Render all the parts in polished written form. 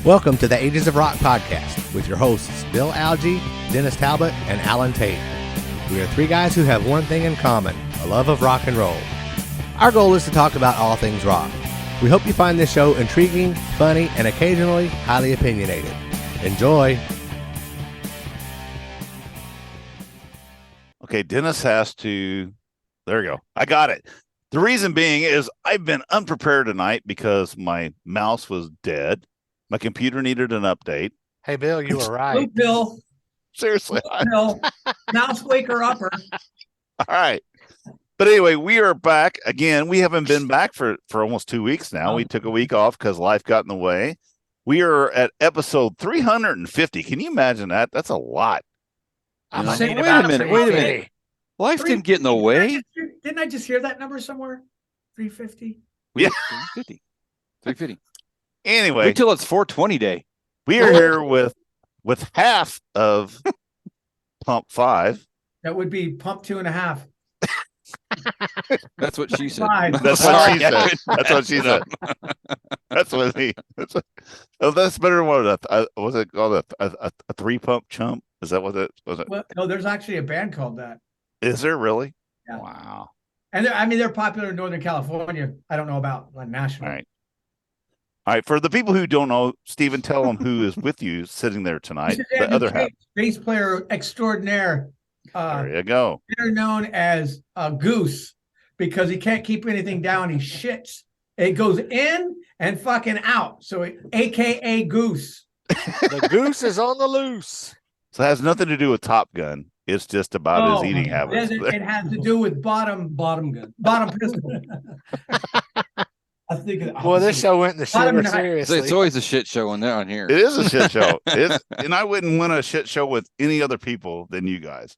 Welcome to the Ages of Rock podcast with your hosts, Bill Algie, Dennis Talbot, and Alan Tate. We are three guys who have one thing in common, a love of rock and roll. Our goal is to talk about all things rock. We hope you find this show intriguing, funny, and occasionally highly opinionated. Enjoy. Okay, Dennis has to... There we go. I got it. The reason being is I've been unprepared tonight because my mouse was dead. My computer needed an update. Hey, Bill, you were right. Blue pill. Seriously. Blue pill. Mouse waker upper. All right. But anyway, we are back again. We haven't been back for almost 2 weeks now. We took a week off because life got in the way. We are at episode 350. Can you imagine that? That's a lot. I'm saying, wait a minute. Life didn't get in the way. Didn't I just hear that number somewhere? 350? Yeah. 350. Anyway. Wait till it's 420 day. We are here with half of Pump5. That would be Pump 2.5. That's what she said. That's what she said. That's what she said. That's what he. That's better than what was it called? A 3-pump chump? Is that what it was? Well, no, there's actually a band called that. Is there really? Yeah. Wow. And they're popular in Northern California. I don't know about national. All right. For the people who don't know, Stephen, tell them who is with you sitting there tonight. The other half, bass player extraordinaire. There you go. They're known as Goose because he can't keep anything down. He shits. It goes in and fucking out. So, AKA Goose. The goose is on the loose. So it has nothing to do with Top Gun. It's just about his eating habits. It has to do with bottom pistol. I think. Well, this show went in the shit seriously. It's always a shit show on here. It is a shit show. And I wouldn't win a shit show with any other people than you guys.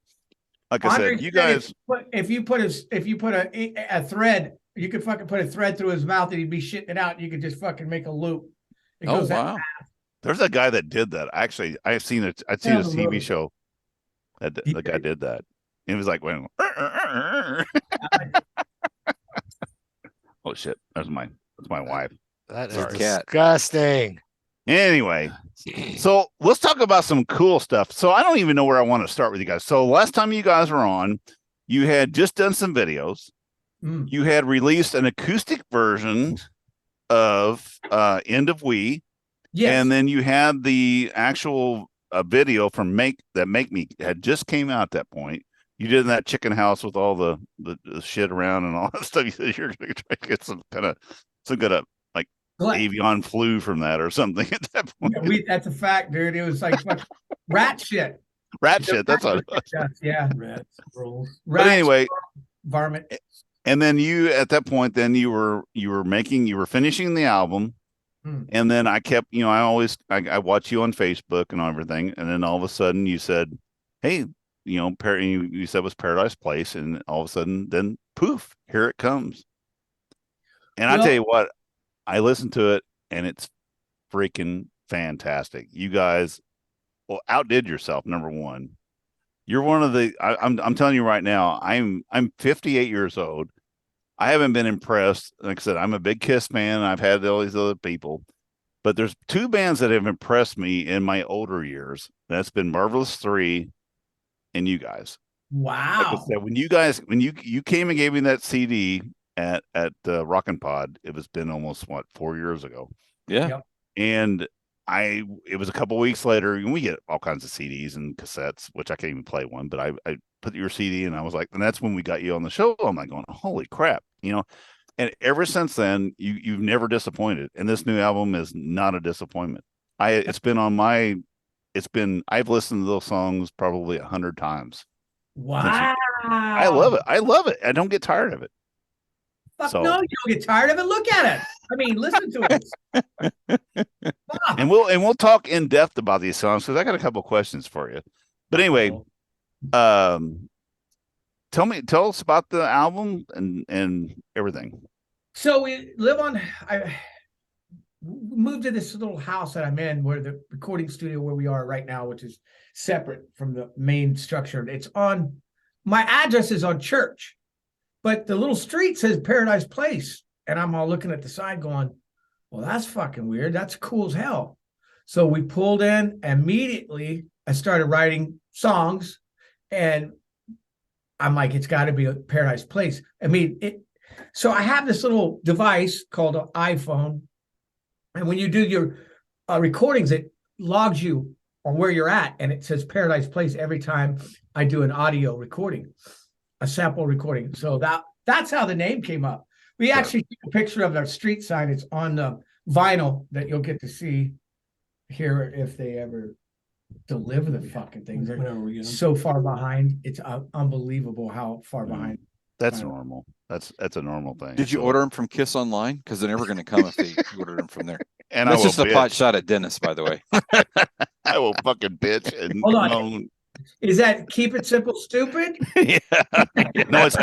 Like I said, you guys. If you put a thread, you could fucking put a thread through his mouth and he'd be shitting it out. And you could just fucking make a loop. It goes wow. There's a guy that did that. Actually, I'd seen a TV show that the guy did that. It was like, when. Oh shit! That's my wife. That is Sorry. disgusting. Anyway, so let's talk about some cool stuff. So I don't even know where I want to start with you guys. So last time you guys were on, you had just done some videos. You had released an acoustic version of End of We. Yes. And then you had the actual video from Make Me had just came out at that point. You did in that chicken house with all the shit around and all that stuff. You said you're going to try to get some kind of like avian flu from that or something at that point. Yeah, that's a fact, dude. It was like rat shit. Rat shit. That's what it was. Yeah. Rats, rolls. But anyway, varmint. And then you at that point, then you were finishing the album. And then I kept, I watch you on Facebook and everything. And then all of a sudden you said, hey, you said it was Paradise Place. And all of a sudden, then poof, here it comes. And I tell you what, I listened to it and it's freaking fantastic. You guys outdid yourself. Number one, you're one of the, I'm telling you right now, I'm 58 years old. I haven't been impressed. Like I said, I'm a big Kiss fan. I've had all these other people, but there's two bands that have impressed me in my older years. That's been Marvelous 3 and you guys. Wow. Like I said, when you came and gave me that CD at Rockin' Pod, it was been almost 4 years ago. Yeah. Yep. And it was a couple weeks later, and we get all kinds of CDs and cassettes, which I can't even play one, but I put your CD and I was like, and that's when we got you on the show. I'm like going, holy crap, and ever since then, you've never disappointed. And this new album is not a disappointment. I've listened to those songs probably 100 times. Wow. I love it. I don't get tired of it. Fuck no, you don't get tired of it. Look at it. I mean, listen to it. And we'll talk in depth about these songs because I got a couple of questions for you. But anyway, tell us about the album and everything. So we moved to this little house that I'm in, where the recording studio where we are right now, which is separate from the main structure. It's on my address is on Church, but the little street says Paradise Place. And I'm all looking at the side going, well, that's fucking weird. That's cool as hell. So we pulled in. Immediately, I started writing songs, and I'm like, it's got to be a Paradise Place. I mean, so I have this little device called an iPhone. And when you do your recordings, it logs you on where you're at, and it says Paradise Place every time I do an audio recording, a sample recording. So that's how the name came up. We actually took a picture of our street sign. It's on the vinyl that you'll get to see here if they ever deliver the fucking things. They're so far behind. It's unbelievable how far behind. That's normal. That's a normal thing. Did you order them from Kiss Online? Because they're never going to come if they ordered them from there. And that's just a pot shot at Dennis, by the way. I will fucking bitch and hold on. Is that keep it simple, stupid? Yeah. No, it's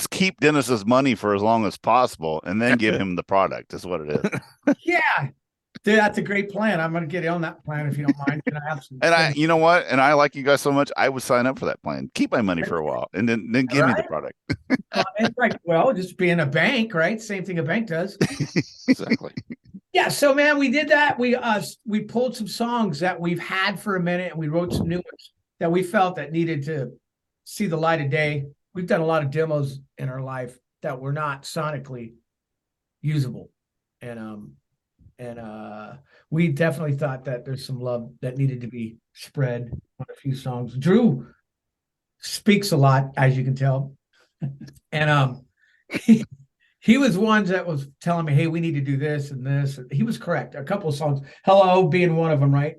keep Dennis's money for as long as possible, and then give him the product. Is what it is. Yeah, dude, that's a great plan. I'm gonna get on that plan if you don't mind. Can I have some? And you know what? And I like you guys so much. I would sign up for that plan. Keep my money for a while, and then give me the product. It's like, well, just being a bank, right? Same thing a bank does. Exactly. Yeah, so man, we did that. We pulled some songs that we've had for a minute, and we wrote some new ones that we felt that needed to see the light of day. We've done a lot of demos in our life that were not sonically usable, and we definitely thought that there's some love that needed to be spread on a few songs. Drew speaks a lot, as you can tell, and he was ones that was telling me, hey, we need to do this and this. He was correct. A couple of songs, Hello being one of them, right?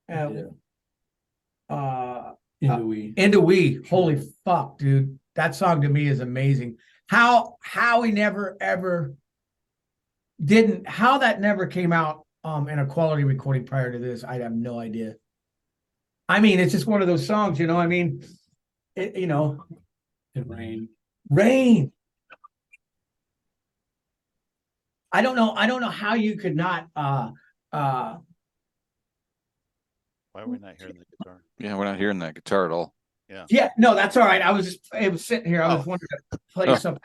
Into We. Holy fuck, dude. That song to me is amazing. How he never ever how that never came out in a quality recording prior to this, I have no idea. I mean, it's just one of those songs, you know. I mean, Rain. I don't know how you could not Why are we not hearing the guitar? Yeah, we're not hearing that guitar at all. Yeah, no, that's all right. It was sitting here. I was wondering to play something.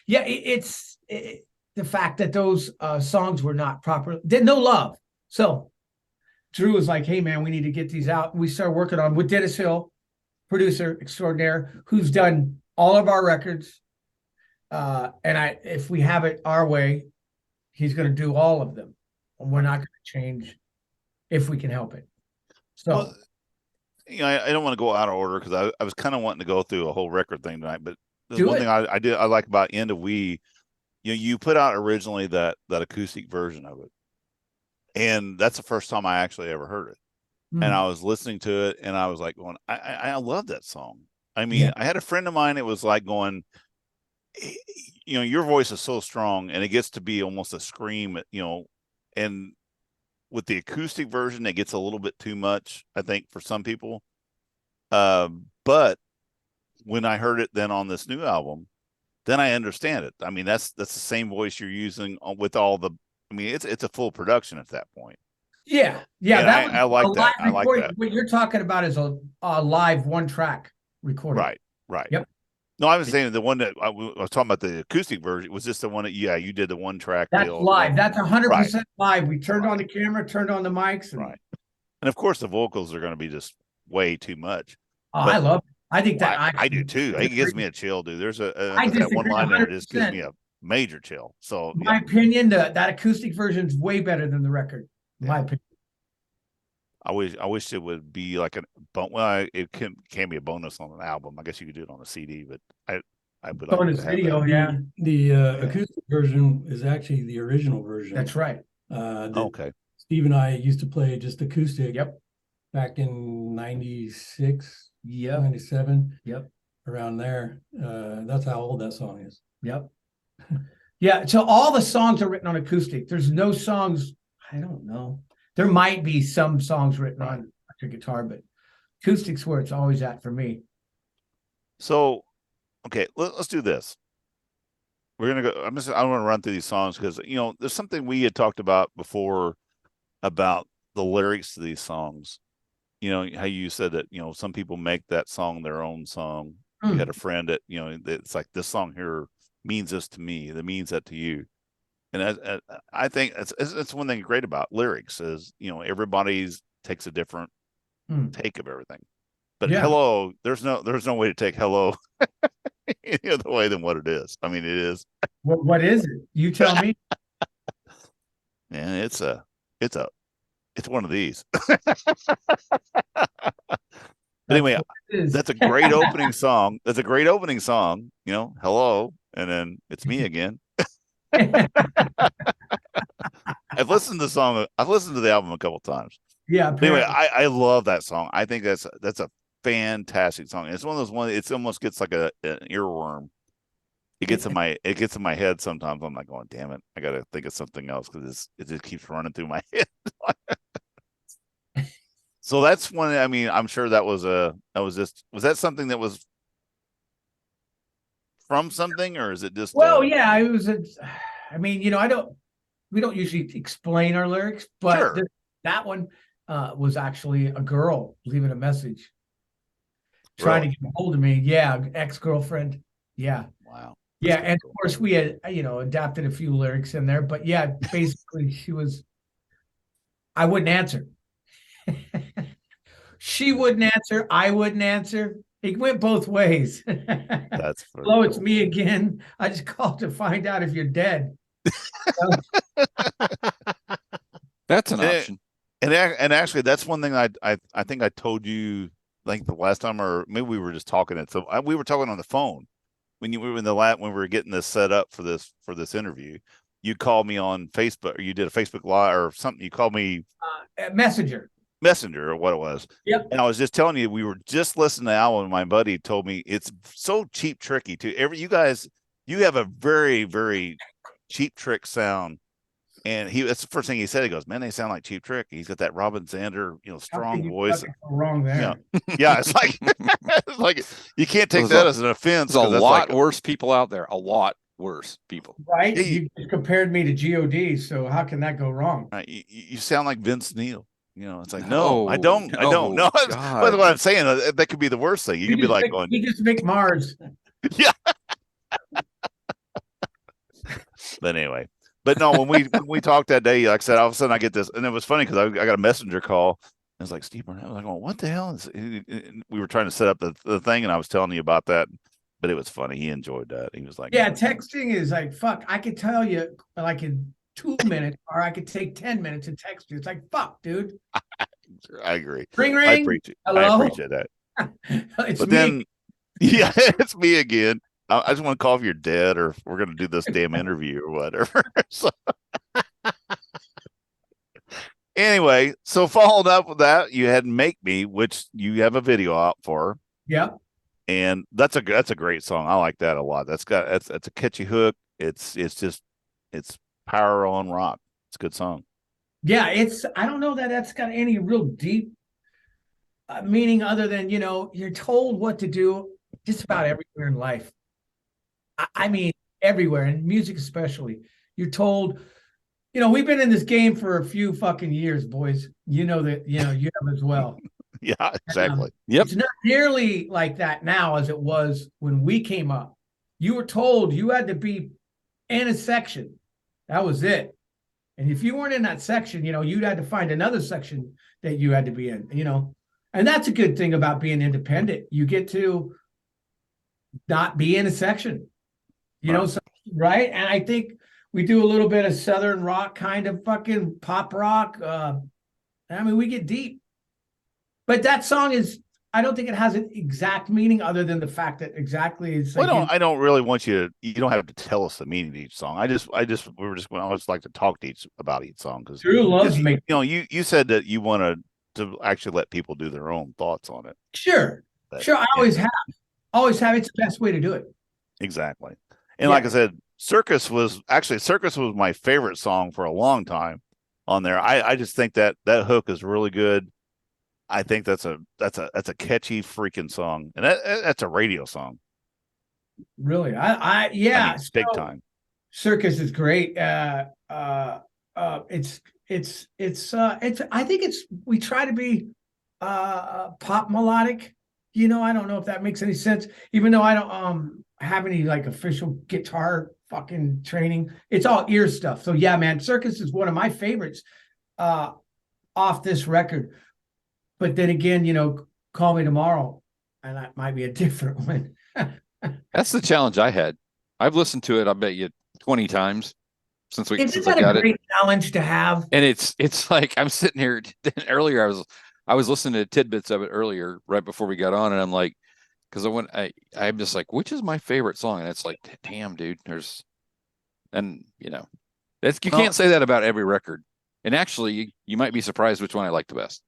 It's the fact that those songs were not proper. Did no love. So Drew was like, hey man, we need to get these out. And we started working on with Dennis Hill, producer extraordinaire, who's done all of our records. If we have it our way, he's going to do all of them, and we're not going to change if we can help it. So, well, I don't want to go out of order because I was kind of wanting to go through a whole record thing tonight. But the one thing I like about End of We, you put out originally that acoustic version of it, and that's the first time I actually ever heard it. And I was listening to it, and I was like, going, I love that song. I mean, I had a friend of mine. It was like going, your voice is so strong, and it gets to be almost a scream, and with the acoustic version, it gets a little bit too much, I think, for some people. But when I heard it then on this new album, then I understand it. I mean, that's the same voice you're using with all the. I mean, it's a full production at that point. Yeah. I like that. I like that. What you're talking about is a live one-track recording. Right. Yep. No, I was saying the one that I was talking about, the acoustic version. Was this the one that you did the one track? That's live. That's 100% live. We turned on the camera, turned on the mics, and of course the vocals are going to be just way too much. I love it. I think that I do too. It gives me a chill, dude. There's that one line there that just gives me a major chill. So my opinion, that acoustic version is way better than the record. My opinion. I wish it would be like it can be a bonus on an album. I guess you could do it on a CD, but I would like bonus video. The acoustic version is actually the original version. That's right. Okay. Steve and I used to play just acoustic. Yep. Back in 96. Yep. 97. Yep. Around there. That's how old that song is. Yep. Yeah. So all the songs are written on acoustic. There's no songs. I don't know. There might be some songs written on electric guitar, but acoustic's where it's always at for me. So, okay, let's do this. We're gonna go. I want to run through these songs because there's something we had talked about before about the lyrics to these songs, you know, how you said that, you know, some people make that song their own song. You had a friend that, you know, it's like, this song here means this to me, that means that to you. And I think it's one thing great about lyrics is, you know, everybody's takes a different take of everything. But hello, there's no way to take hello any other way than what it is. I mean, it is. What is it? You tell me. Man, it's one of these. But anyway, that's a great opening song. That's a great opening song. You know, hello, and then it's me again. I've listened to the song. I've listened to the album a couple times. Yeah. Anyway, I love that song. I think that's a fantastic song. It's one of those ones. It almost gets like an earworm. It gets in my head sometimes. I'm like going, damn it, I got to think of something else because it just keeps running through my head. So that's one. I mean, I'm sure was that something that was from something, or is it just? Well, yeah, it was. I mean, you know, we don't usually explain our lyrics, but that one was actually a girl leaving a message, trying to get a hold of me. Yeah, ex-girlfriend. Yeah. Wow. Yeah, and of course we had, you know, adapted a few lyrics in there, but yeah, basically I wouldn't answer. She wouldn't answer. I wouldn't answer. It went both ways. That's hello, it's me again. I just called to find out if you're dead. That's an option. And actually, that's one thing I think I told you, like the last time, or maybe we were just talking it. So we were talking on the phone when we were getting this set up for this interview. You called me on Facebook, or you did a Facebook Live or something. You called me Messenger or what it was. Yep. And I was just telling you, we were just listening to the album, and my buddy told me it's so Cheap Tricky too. You guys, you have a very, very Cheap Trick sound. And that's the first thing he said. He goes, man, they sound like Cheap Trick. He's got that Robin Zander, you know, strong voice. Wrong there. Yeah, it's like it's like you can't take that as an offense. There's a lot worse people out there. A lot worse people. Right? You compared me to God, so how can that go wrong? Right. You sound like Vince Neil. You know, it's like, no, I don't. No, that's what I'm saying. That could be the worst thing. You could be like going, you just make Mars. Yeah. But anyway, but no, when we talked that day, like I said, all of a sudden I get this, and it was funny because I got a messenger call. I was like, Steve Burnett. I was like, well, what the hell is? We were trying to set up the thing, and I was telling you about that. But it was funny. He enjoyed that. He was like, yeah, texting is like, fuck. I could tell you like in 2 minutes, or I could take 10 minutes and text you. It's like, fuck, dude. I agree. Ring, ring. I appreciate that. It's but me. then, yeah, it's me again. I just want to call if you're dead, or if we're going to do this damn interview or whatever. So, anyway, so followed up with that, you had "Make Me," which you have a video out for. Yeah. And that's a great song. I like that a lot. That's a catchy hook. It's power on rock. It's a good song. Yeah, I don't know that that's got any real deep meaning other than, you know, you're told what to do just about everywhere in life. I mean, everywhere, in music especially. You're told, you know, we've been in this game for a few fucking years, boys. You know that, you know, you have as well. Yeah, exactly. Yep. It's not nearly like that now as it was when we came up. You were told you had to be in a section. That was it. And if you weren't in that section, you know, you'd had to find another section that you had to be in, you know. And that's a good thing about being independent. You get to not be in a section, you know, so, right? And I think we do a little bit of Southern rock, kind of fucking pop rock. I mean, we get deep. But that song I don't think it has an exact meaning other than the fact that exactly it's like, I don't really want you don't have to tell us the meaning of each song. I always like to talk to about each song because Drew loves me. You know, you said that you wanted to actually let people do their own thoughts on it. Sure. I always have. It's the best way to do it. Exactly. And like I said, Circus was my favorite song for a long time on there. I just think that hook is really good. I think that's a catchy freaking song, and that's a radio song. Really, I mean, big time. Circus is great. I think we try to be pop melodic. I don't know if that makes any sense, even though I don't have any like official guitar fucking training. It's all ear stuff. So yeah, man, Circus is one of my favorites off this record. But then again, Call Me Tomorrow, and that might be a different one. That's the challenge I had. I've listened to it, I bet you 20 times since I Isn't got that a it. great challenge to have? And it's like I'm sitting here earlier. I was listening to tidbits of it earlier, right before we got on, and I'm like, because I'm just like, which is my favorite song? And it's like, damn, dude, you can't say that about every record. And actually, you might be surprised which one I like the best.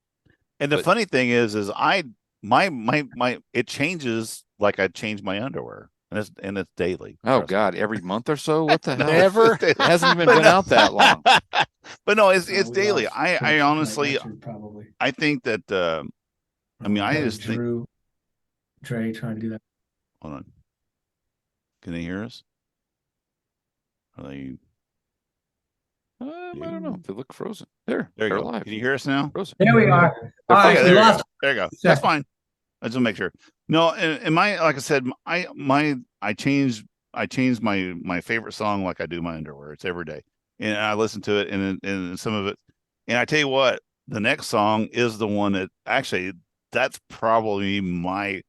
And the funny thing is it changes like I change my underwear, and it's daily. Oh God, every month or so? What the hell? Never. It hasn't even been out that long. But no, it's daily. I honestly, probably. I think that. I just think. Trey trying to do that. Hold on. Can they hear us? Are they? I don't know. They look frozen. There you go. Live. Can you hear us now? Frozen. There we are. All right, there you go. That's fine. I just want to make sure. No, and like I said, I changed my favorite song like I do my underwear. It's every day, and I listen to it, and some of it, and I tell you what, the next song is the one that actually that's probably my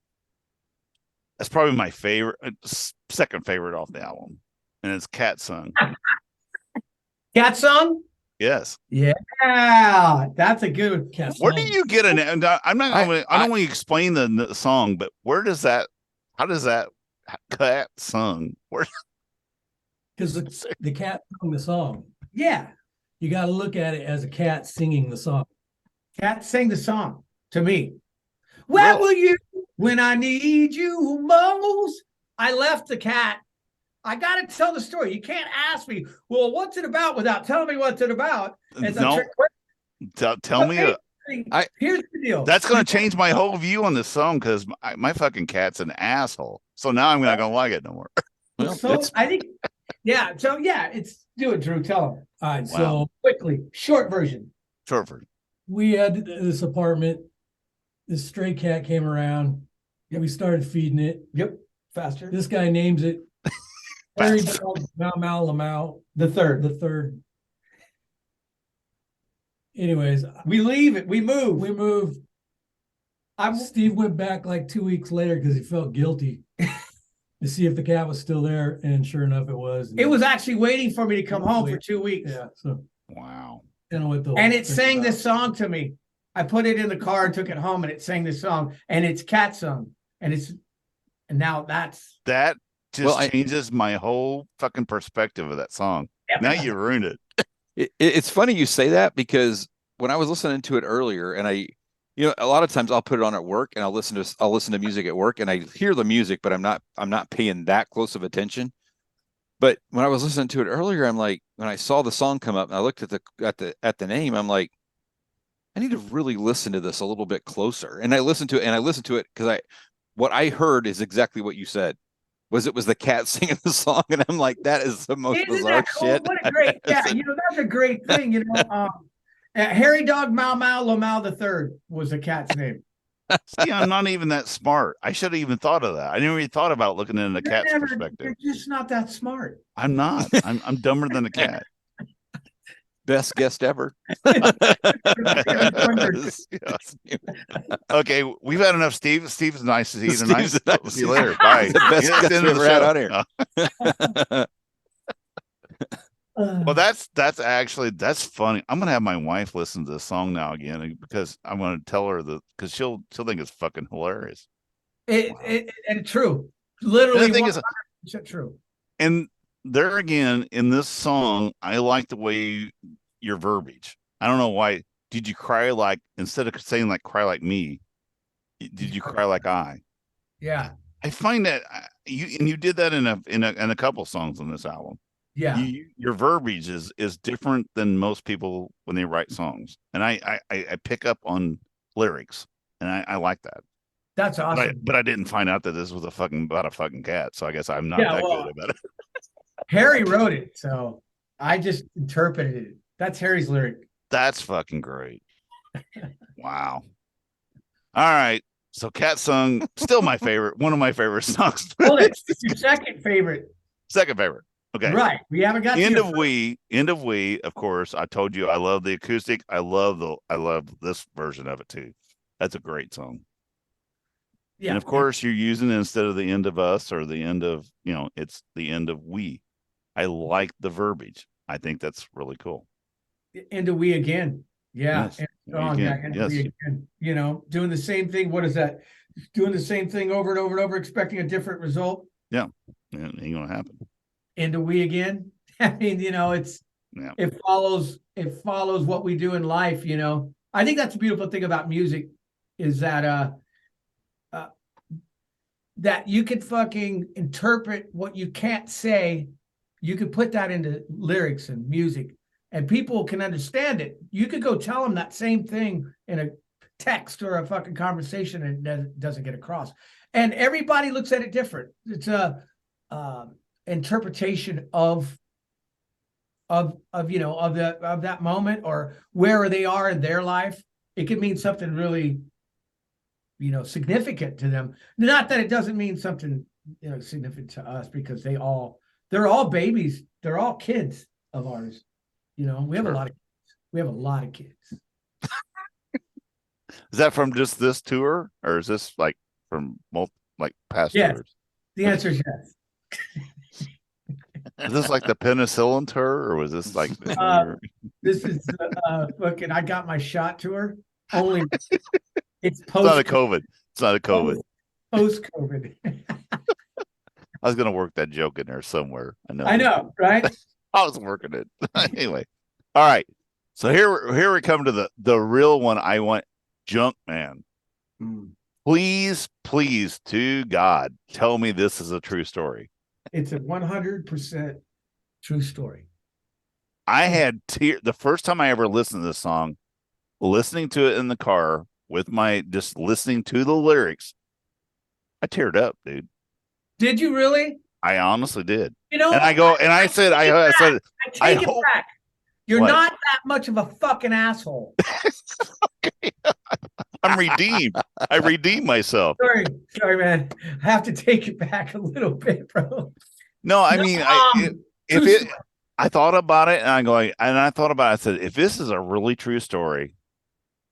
favorite, second favorite off the album, and it's Cat Song. Cat Song? Yes. Yeah, that's a good one. Where do you get an? I don't want to explain the song, but how does that Cat Song? Because the cat sung the song. Yeah, you got to look at it as a cat singing the song. Cat sang the song to me. Where will you when I need you most? I left the cat. I got to tell the story. You can't ask me, well, what's it about without telling me what's it about. Tell me. Here's the deal. That's going to change my whole view on this song because my fucking cat's an asshole. So now I'm not going to like it no more. I think, it's do it, Drew. Tell him. All right, so quickly, short version. We had this apartment. This stray cat came around. We started feeding it. Yep, faster. This guy names it Harry Dog Mau. The third. Anyways, we leave it. We move. Steve went back like 2 weeks later because he felt guilty to see if the cat was still there, and sure enough, it was. It was actually waiting for me to come home for 2 weeks. Yeah. So wow. And it sang this song to me. I put it in the car and took it home, and it sang this song, and it's Cat Song, and now that just changes my whole fucking perspective of that song. Yep. Now you ruined it. It's funny you say that because when I was listening to it earlier, and a lot of times I'll put it on at work and I'll listen to music at work, and I hear the music, but I'm not paying that close of attention. But when I was listening to it earlier, I'm like, when I saw the song come up and I looked at the name, I'm like, I need to really listen to this a little bit closer. And I listened to it because what I heard is exactly what you said. It was the cat singing the song, and I'm like, that is the most bizarre shit. What a great, that's a great thing. Harry Dog Mau the third was the cat's name. See, I'm not even that smart. I should have even thought of that. I never even thought about looking in the cat's perspective. You're just not that smart. I'm not. I'm dumber than the cat. Best guest ever. Okay, we've had enough. Steve's nice to see you tonight. See you later. Bye. The best guest we've ever had on here. Well, that's funny. I'm gonna have my wife listen to this song now again because I'm gonna tell her because she'll think it's fucking hilarious. And true, literally, 100% true. And there again in this song, I like the way your verbiage. I don't know why. Did you cry like instead of saying like cry like me? Did you cry like I? Yeah, I find that you did that in a couple songs on this album. Yeah, your verbiage is different than most people when they write songs, and I pick up on lyrics, and I like that. That's awesome. But I didn't find out that this was about a fucking cat, so I guess I'm not that good about it. Harry wrote it, so I just interpreted it. That's Harry's lyric. That's fucking great. Wow. All right. So Cat Sung, still my favorite, one of my favorite songs. Hold it. It's your second favorite. Second favorite. Okay. Right. We haven't got End to of We, of course. I told you I love the acoustic. I love this version of it too. That's a great song. Yeah. And of course you're using it instead of the end of us or the end of, it's the end of we. I like the verbiage. I think that's really cool. End of we again. Yeah. Yes. End of we again. Doing the same thing. What is that? Doing the same thing over and over and over, expecting a different result. Yeah. It ain't gonna happen. End of we again. I mean, it follows what we do in life. I think that's the beautiful thing about music is that that you could fucking interpret what you can't say. You could put that into lyrics and music and people can understand it. You could go tell them that same thing in a text or a fucking conversation and it doesn't get across. And everybody looks at it different. It's a interpretation of that moment or where they are in their life. It could mean something really significant to them. Not that it doesn't mean something significant to us, because they're all babies, they're all kids of ours. We have a lot of kids. Is that from just this tour, or is this like from past tours? The answer is yes. Is this like the penicillin tour, or was this like this is fucking I got my shot tour? Only it's post. It's not a COVID. Post COVID. I was gonna work that joke in there somewhere. I know, right? I was working it anyway. All right, so here we come to the real one. I want Junk Man. Please, to God, tell me this is a true story. It's a 100% true story. I had tears the first time I ever listened to this song, listening to it in the car with just listening to the lyrics. I teared up, dude. Did you really? I honestly did. And I said, I take it back. You're not that much of a fucking asshole. Okay. I'm redeemed. I redeemed myself. Sorry, man. I have to take it back a little bit, bro. No, I mean, I thought about it, and I said, if this is a really true story,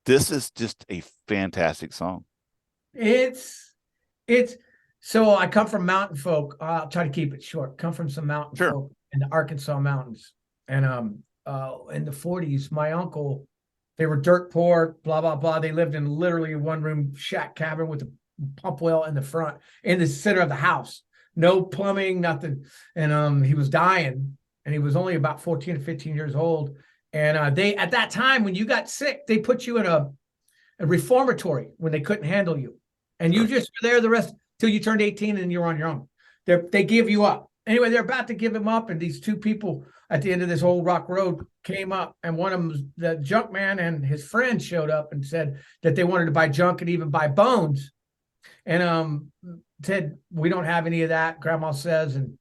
this is just a fantastic song. It's so I come from mountain folk. I'll try to keep it short. Come from some mountain folk in the Arkansas mountains, and in the 40s, my uncle. They were dirt poor, blah, blah, blah. They lived in literally a one-room shack cabin with a pump well in the front, in the center of the house. No plumbing, nothing. And he was dying, and he was only about 14 or 15 years old. And they, at that time, when you got sick, they put you in a reformatory when they couldn't handle you. And you just were there the rest till you turned 18 and you're on your own. They give you up. Anyway, they're about to give him up, and these two people at the end of this old rock road came up, and one of them, the junk man and his friend, showed up and said that they wanted to buy junk and even buy bones. And said, we don't have any of that, Grandma says, and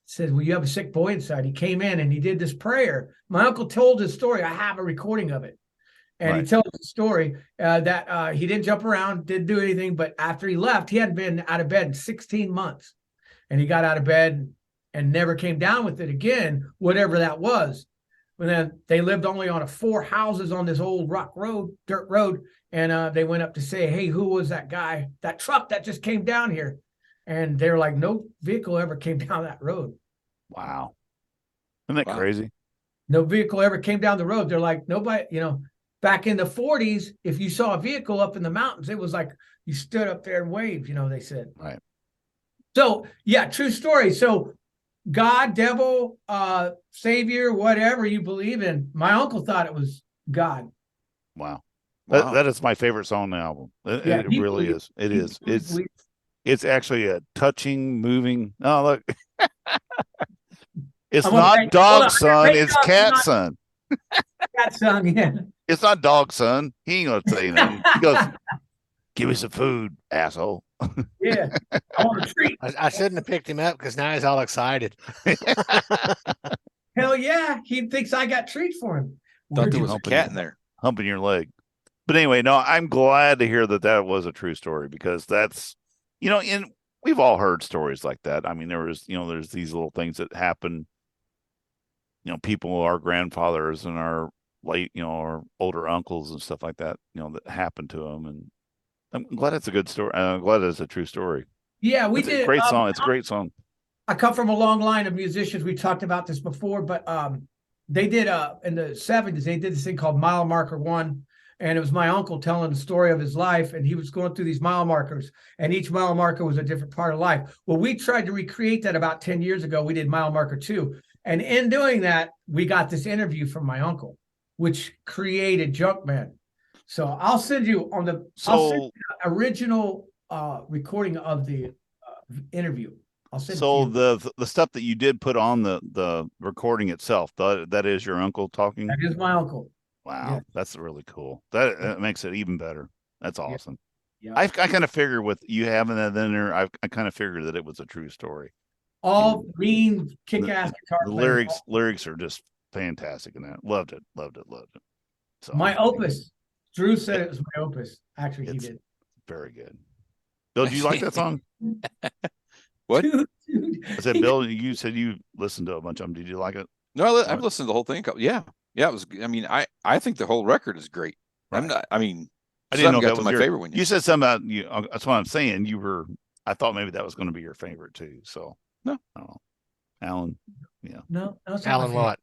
said, well, you have a sick boy inside. He came in and he did this prayer. My uncle told his story. I have a recording of it. And he tells the story that he didn't jump around, didn't do anything, but after he left, he hadn't been out of bed in 16 months. And he got out of bed and never came down with it again, whatever that was. But then they lived only on 4 houses on this old dirt road. And they went up to say, hey, who was that guy, that truck that just came down here? And they're like, no vehicle ever came down that road. Wow. Isn't that crazy? No vehicle ever came down the road. They're like, nobody, back in the 40s, if you saw a vehicle up in the mountains, it was like you stood up there and waved, they said. Right. So, yeah, true story. So God, devil, savior, whatever you believe in. My uncle thought it was God. Wow. That is my favorite song on the album. It really is. It is. It's actually a touching, moving. Oh, look. It's not dog son, it's cat son. Cat son, yeah. It's not dog son. He ain't gonna say nothing. He goes, give me some food, asshole. Yeah, I want a treat. I shouldn't have picked him up because now he's all excited. Hell yeah, he thinks I got treats for him. Thought there was a cat in there humping your leg. But anyway, no, I'm glad to hear that that was a true story, because that's, and we've all heard stories like that. I mean, there's these little things that happen, people, our grandfathers and our late, our older uncles and stuff like that, that happened to them. And I'm glad it's a good story. I'm glad it's a true story. Yeah, we It's did. a great song. It's a great song. I come from a long line of musicians. We talked about this before, but they did in the 70s, they did this thing called Mile Marker One. And it was my uncle telling the story of his life. And he was going through these mile markers, and each mile marker was a different part of life. Well, we tried to recreate that about 10 years ago. We did Mile Marker 2. And in doing that, we got this interview from my uncle, which created Junkman. So I'll send you the original recording of the interview. I'll send so the stuff that you did put on the recording itself, that is your uncle talking? That is my uncle. Wow, yeah. That's really cool. That makes it even better. That's awesome. Yeah. I kind of figured with you having that in there, I kind of figured that it was a true story. All mean kick-ass guitar the players. lyrics are just fantastic in that. Loved it. So my opus. Drew said it was my opus. Actually, he did. Very good. Bill, do you like that song? What? Dude. I said, Bill, you said you listened to a bunch of them. Did you like it? No, I've listened to the whole thing. Yeah. It was. I mean, I think the whole record is great. Right. I didn't know that was my favorite one. You said something about you. That's what I'm saying. I thought maybe that was going to be your favorite too. So no, I don't know. Alan, yeah. No, Alan, what?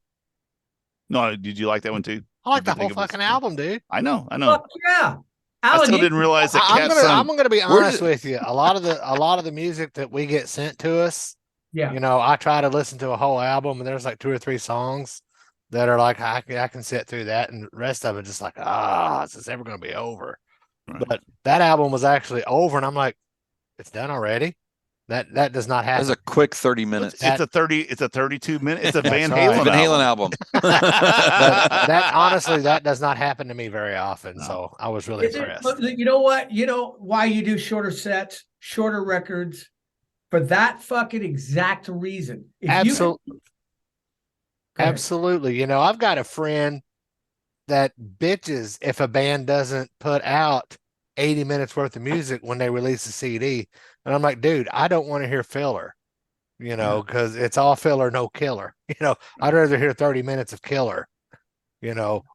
No, did you like that one too? I like the whole fucking album, dude. I know. Fuck yeah. Alan, I still didn't realize that. I'm gonna be honest with you. A lot of the music that we get sent to us, yeah. I try to listen to a whole album, and there's like 2 or 3 songs that are like I can sit through that, and the rest of it just like is this ever gonna be over? Right. But that album was actually over, and I'm like, it's done already. That does not happen. That's a quick 30 minutes. It's a 32 minute. It's a Van Halen album. that honestly, that does not happen to me very often. No. So I was really impressed. You know what? You know why you do shorter sets, shorter records, for that fucking exact reason. Absolutely. I've got a friend that bitches if a band doesn't put out 80 minutes worth of music when they release a CD. And I'm like, dude, I don't want to hear filler, because it's all filler, no killer. I'd rather hear 30 minutes of killer,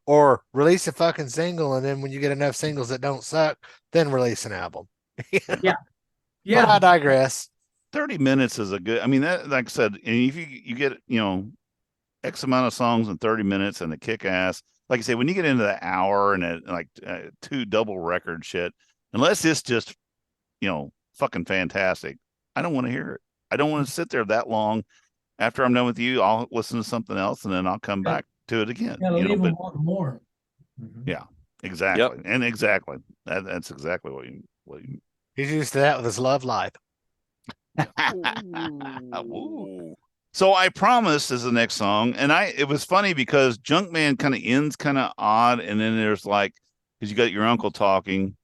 or release a fucking single. And then when you get enough singles that don't suck, then release an album. Yeah. But I digress. 30 minutes is a good, that, like I said, if you get, X amount of songs in 30 minutes and the kick ass, like I say, when you get into the hour and like 2 double record shit, unless it's just, fucking fantastic, I don't want to hear it. I don't want to sit there that long. After I'm done with you, I'll listen to something else, and then I'll come back to it again. Leave them wanting more. Mm-hmm. Yeah, exactly. Yep. And exactly. That's exactly what you he's used to that with his love life. Ooh. So I Promise is the next song, and it was funny because Junkman kind of ends kind of odd, and then there's like, because you got your uncle talking,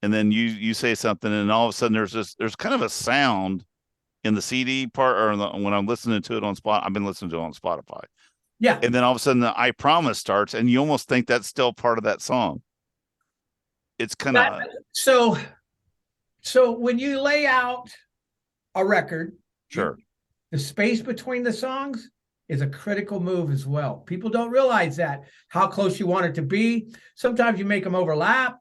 and then you say something, and all of a sudden there's kind of a sound in the CD part, or when I'm listening to it on I've been listening to it on Spotify. Yeah. And then all of a sudden the I Promise starts, and you almost think that's still part of that song. It's kind of so when you lay out a record, sure, the space between the songs is a critical move as well. People don't realize that, how close you want it to be. Sometimes you make them overlap,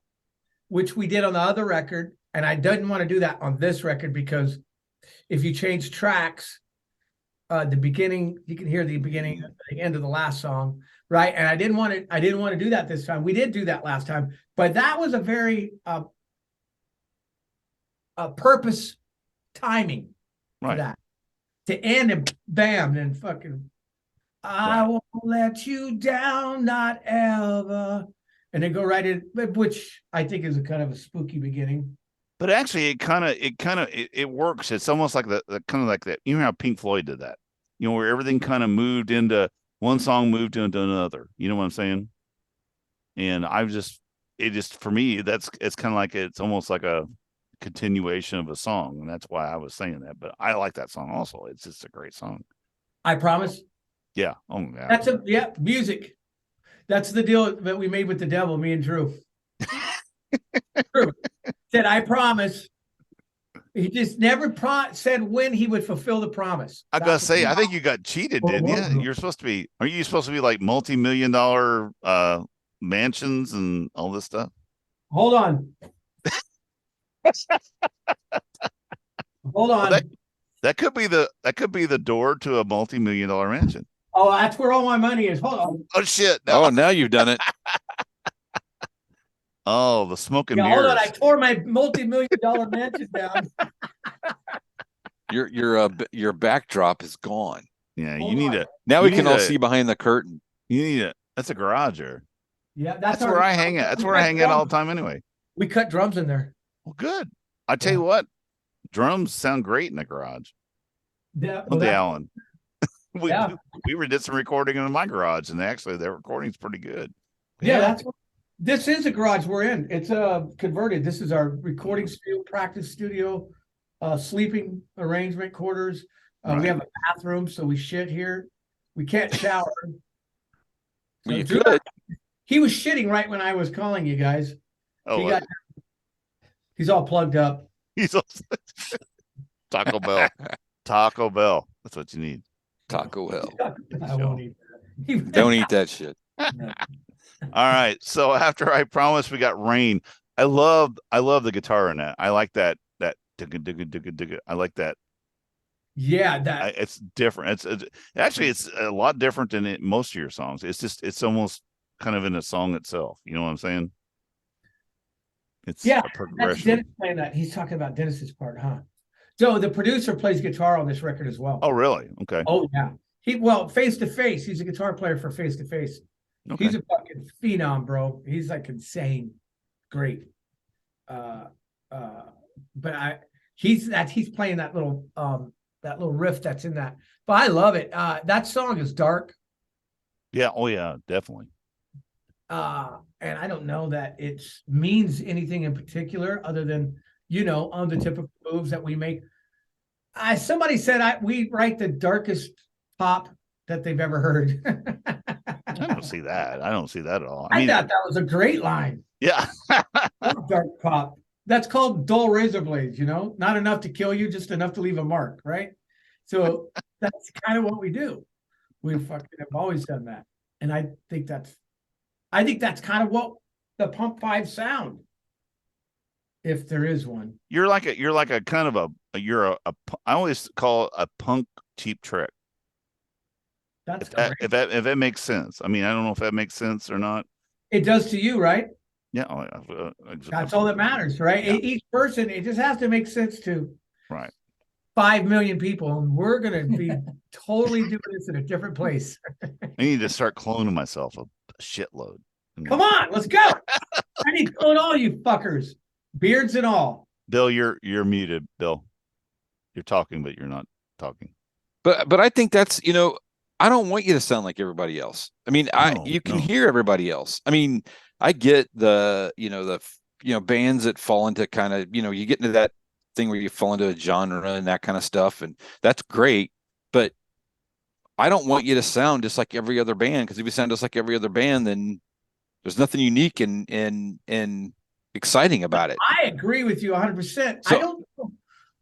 which we did on the other record. And I didn't want to do that on this record, because if you change tracks, the beginning, you can hear the beginning, the end of the last song, right? And I didn't want to do that this time. We did do that last time, but that was a very purpose timing for that. To end and bam, then fucking, I won't let you down, not ever. And then go right in, which I think is a kind of a spooky beginning. But actually, it works. It's almost like the kind of like that. You know how Pink Floyd did that, where everything kind of moved into one song, moved into another. You know what I'm saying? And for me, it's kind of like, it's almost like a continuation of a song, and that's why I was saying that. But I like that song also. It's just a great song. I Promise. Yeah. Oh yeah. That's music. That's the deal that we made with the devil, me and Drew. True. Said, I promise. He just never said when he would fulfill the promise. I gotta say, I think you got cheated, didn't you? You're supposed to be. Are you supposed to be like multi-million-dollar mansions and all this stuff? Hold on. Hold on. Well, that could be the door to a multi-million-dollar mansion. Oh, that's where all my money is. Hold on. Oh shit! No. Oh, now you've done it. Oh, the smoke and mirrors. mirrors. Hold on, I tore my multi-million-dollar mansion down. Your backdrop is gone. Yeah, you need it. Now we can all see behind the curtain. You need it. That's a garage there. Yeah, that's where I hang out. That's where I hang out all the time anyway. We cut drums in there. Well, good. I tell you what, drums sound great in the garage. Yeah, Alan. we did some recording in my garage, and actually, their recording's pretty good. Yeah, this is a garage we're in. It's converted. This is our recording studio, practice studio, sleeping arrangement quarters. Right. We have a bathroom, so we shit here. We can't shower. Well, you could. He was shitting right when I was calling you guys. Oh, he's all plugged up. He's all Taco Bell. Taco Bell. That's what you need. Taco Bell. I won't eat that. Don't eat that shit. All right. So after I promised, we got Rain. I love the guitar in that. I like that I like that. Yeah, that it's different. It's actually it's a lot different than most of your songs. It's almost kind of in a song itself. You know what I'm saying? It's a progression. That's Dennis playing that. He's talking about Dennis's part, huh? So the producer plays guitar on this record as well. Oh, really? Okay. Oh, yeah. Face to Face. He's a guitar player for Face to Face. Okay. He's a fucking phenom, bro. He's like insane, great. But he's playing that little riff that's in that. But I love it. That song is dark. Yeah. Oh, yeah. Definitely. And I don't know that it means anything in particular other than, on the typical moves that we make. Somebody said we write the darkest pop that they've ever heard. I don't see that. I don't see that at all. I thought that was a great line. Yeah. Dark pop. That's called dull razor blades, not enough to kill you, just enough to leave a mark, right? So that's kind of what we do. We fucking have always done that. And I think that's kind of what the Pump5 sound, if there is one. You're like a kind of I always call it a punk Cheap Trick. That's if that makes sense. I mean, I don't know if that makes sense or not. It does to you, right? Yeah. That's all that matters, right? Yeah. Each person, it just has to make sense to right 5 million people, and we're gonna be totally doing this in a different place. I need to start cloning myself a shitload. Come on, let's go. I need to clone all you fuckers, beards and all. Bill, you're muted. Bill, you're talking, but you're not talking. But I think that's I don't want you to sound like everybody else. I mean, you can hear everybody else. I mean, I get the bands that fall into kind of you get into that thing where you fall into a genre and that kind of stuff, and that's great. But I don't want you to sound just like every other band, because if you sound just like every other band, then there's nothing unique and exciting about it. I agree with you 100%. So,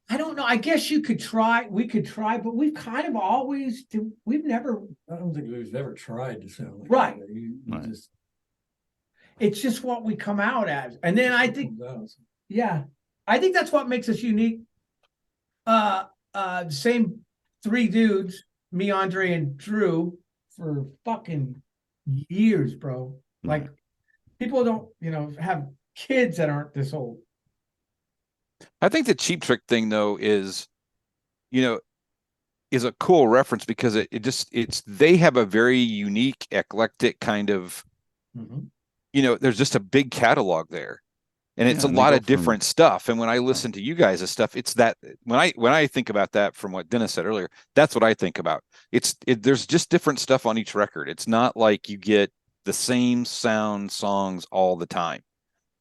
I don't know. I guess you could try. We could try, but we've kind of always we've never. I don't think we've ever tried to sound like right. Right. It's just what we come out as, and then I think, I think that's what makes us unique. Same 3 dudes, me, Andre, and Drew, for fucking years, bro. Like, people don't, have kids that aren't this old. I think the Cheap Trick thing, though, is a cool reference, because they have a very unique, eclectic kind of, there's just a big catalog there, and it's a lot of different stuff. And when I listen to you guys' stuff, it's that when I think about that, from what Dennis said earlier, that's what I think about. There's just different stuff on each record. It's not like you get the same sound songs all the time,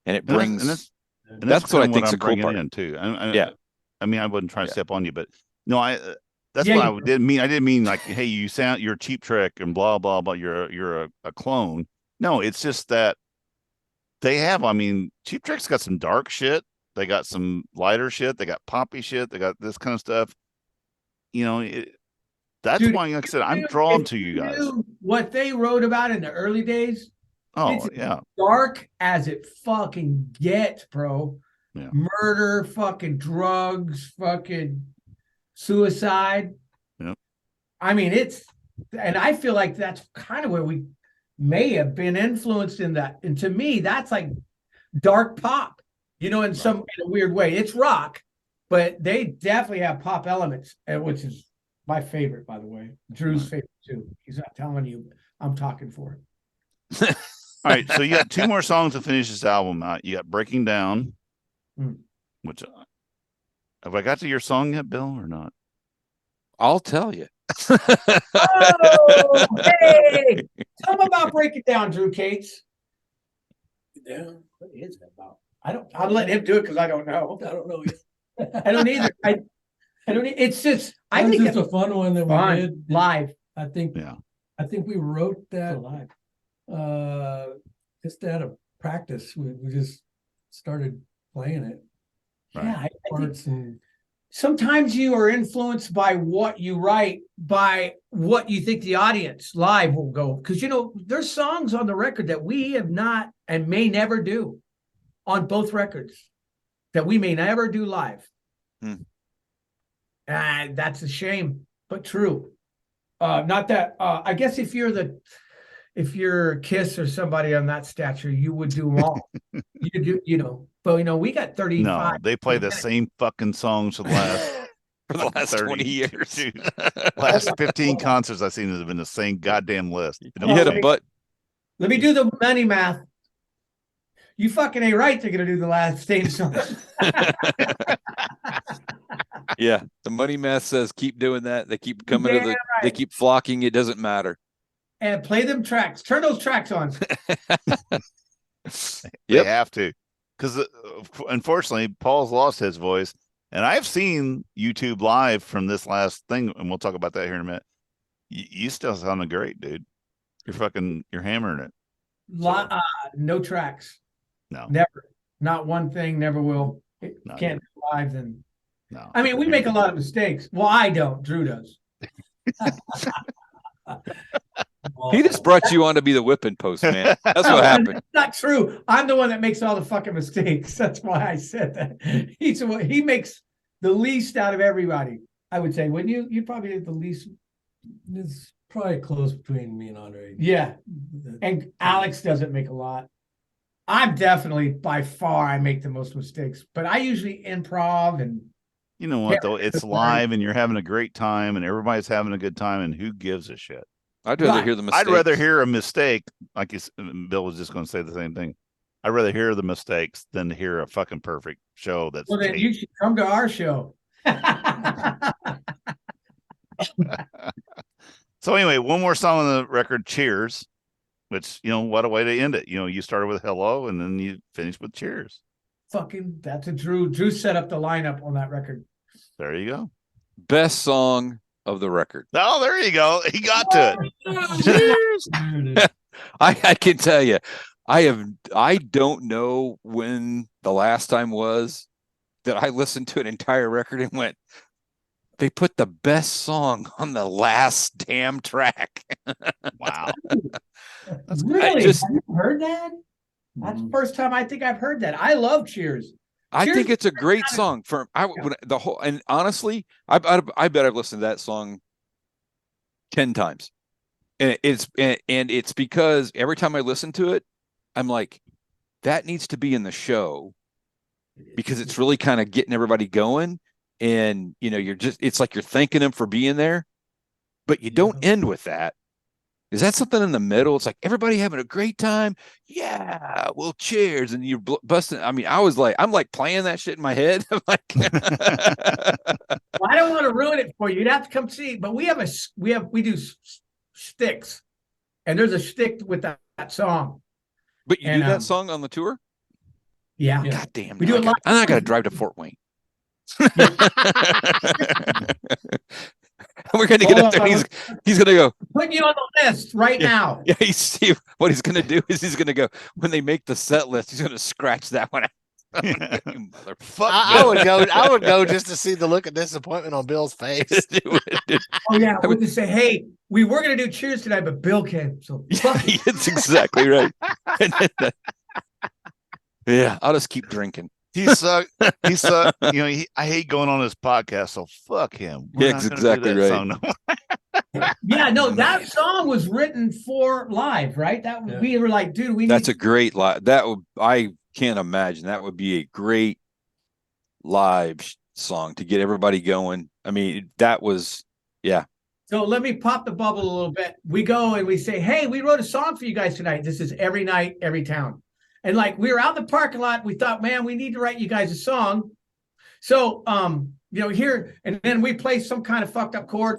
and it brings. And that's what I think is a cool part in too. I mean, I wasn't trying to step on you, but no, that's what I didn't mean. I didn't mean like, hey, you're a Cheap Trick and blah blah blah. You're a clone. No, it's just that They have. I mean, Cheap Trick's got some dark shit. They got some lighter shit. They got poppy shit. They got this kind of stuff. You know, that's Dude, why, like I said, I'm drawn to you guys. What they wrote about in the early days, Oh, it's yeah. dark as it fucking gets, bro. Yeah. Murder, fucking drugs, fucking suicide. Yep. I mean, and I feel like that's kind of where we may have been influenced in that. And to me, that's like dark pop, in in a weird way. It's rock, but they definitely have pop elements, which is my favorite, by the way. Drew's favorite too. He's not telling you I'm talking for him. All right, so you got 2 more songs to finish this album out. You got Breaking Down, which have I got to your song yet, Bill, or not? I'll tell you. Oh, hey! Tell them about Break It Down, Drew Cates. Yeah, what is that about? I'll let him do it because I don't know. I don't know either. I don't either. I don't. It's just. I think it's a fun one that we did live. I think. Yeah. I think we wrote that just out of practice. We just started playing it. Right. Yeah, I think sometimes you are influenced by what you write, by what you think the audience live will go. Because there's songs on the record that we have not and may never do on both records that we may never do live. That's a shame, but true. Not that I guess if you're Kiss or somebody on that stature, you would do them all. you do, but we got 35. No, they play the same fucking songs for the last 20 years. Last 15 concerts I've seen have been the same goddamn list. You hit a butt. Let me do the money math. You fucking ain't right. They're gonna do the last same song. Yeah, the money math says keep doing that. They keep coming they keep flocking. It doesn't matter. And play them tracks. Turn those tracks on. They have to, because unfortunately, Paul's lost his voice, and I've seen YouTube live from this last thing, and we'll talk about that here in a minute. You still sounding great, dude. You're hammering it. No tracks. No, never. Not one thing. Never will. Can't do live. Then no. I mean, we make a lot of mistakes. Well, I don't. Drew does. He just brought you on to be the whipping post, man. That's what happened. That's not true. I'm the one that makes all the fucking mistakes. That's why I said that. He makes the least out of everybody. I would say, wouldn't you? You probably did the least. It's probably close between me and Andre. Yeah, and Alex doesn't make a lot. I'm definitely by far I make the most mistakes, but I usually improv and. You know what though? It's live and you're having a great time and everybody's having a good time and who gives a shit? I'd rather hear the mistakes. I'd rather hear a mistake. Like Bill was just going to say the same thing. I'd rather hear the mistakes than to hear a fucking perfect show. Well, then you should come to our show. So anyway, one more song on the record, Cheers, which, what a way to end it. You started with Hello and then you finished with Cheers. Fucking, that's a Drew. Drew set up the lineup on that record. There you go. Best song of the record. Oh, there you go. He got to it. Cheers. I can tell you, I don't know when the last time was that I listened to an entire record and went, they put the best song on the last damn track. Wow. That's really? Have you heard that? That's the first time I think I've heard that. I love Cheers. I think it's a great song. And honestly, I bet I've listened to that song 10 times. And it's because every time I listen to it, I'm like, that needs to be in the show because it's really kind of getting everybody going. And it's like you're thanking them for being there, but you don't end with that. Is that something in the middle? It's like everybody having a great time. Yeah, well, cheers. And you're busting. I mean, I'm like playing that shit in my head. I'm like, well, I don't want to ruin it for you. You'd have to come see. But we do sticks, and there's a stick with that song. But you do that song on the tour? Yeah. God damn. We do it. I'm not gonna drive to Fort Wayne. We're going to get up there. He's going to go. Putting you on the list right now. Yeah, Steve. What he's going to do is he's going to go when they make the set list. He's going to scratch that one out. I would go just to see the look of disappointment on Bill's face. Oh yeah, I would just say, hey, we were gonna do cheers tonight, but Bill came, so fuck it. That's exactly right. Yeah, I'll just keep drinking. He sucked. You know, I hate going on his podcast, so fuck him. Yeah, exactly right. Yeah, no, that song was written for live, right? We were like, dude, That's a great live. I can't imagine that would be a great live song to get everybody going. I mean, that was, yeah. So let me pop the bubble a little bit. We go and we say, hey, we wrote a song for you guys tonight. This is every night, every town. And like, we were out in the parking lot. We thought, man, we need to write you guys a song. So, here, and then we play some kind of fucked up chord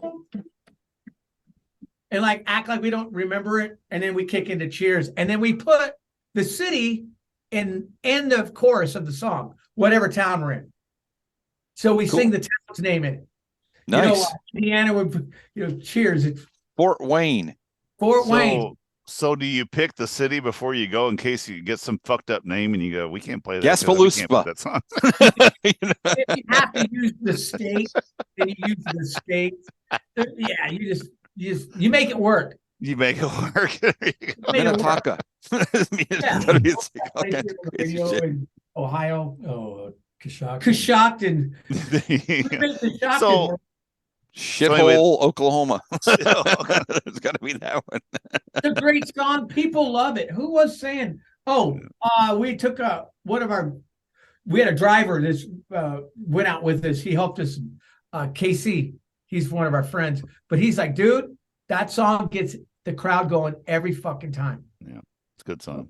and like act like we don't remember it. And then we kick into cheers. And then we put the city in end of chorus of the song, whatever town we're in. So we sing the town's name in it. Nice. Indiana would, cheers. It's Fort Wayne. Wayne. So do you pick the city before you go in case you get some fucked up name and you go, we can't play that. Gaspalusa. That song. If you have to use the state, then you use the state. Yeah, you make it work. You make it work. Minnetonka. Ohio. Oh, Coshocton. So Shithole, Oklahoma. There's got to be that one. It's a great song. People love it. Who was saying? We took we had a driver that went out with us. He helped us. KC, he's one of our friends, but he's like, dude, that song gets the crowd going every fucking time. Yeah, it's a good song.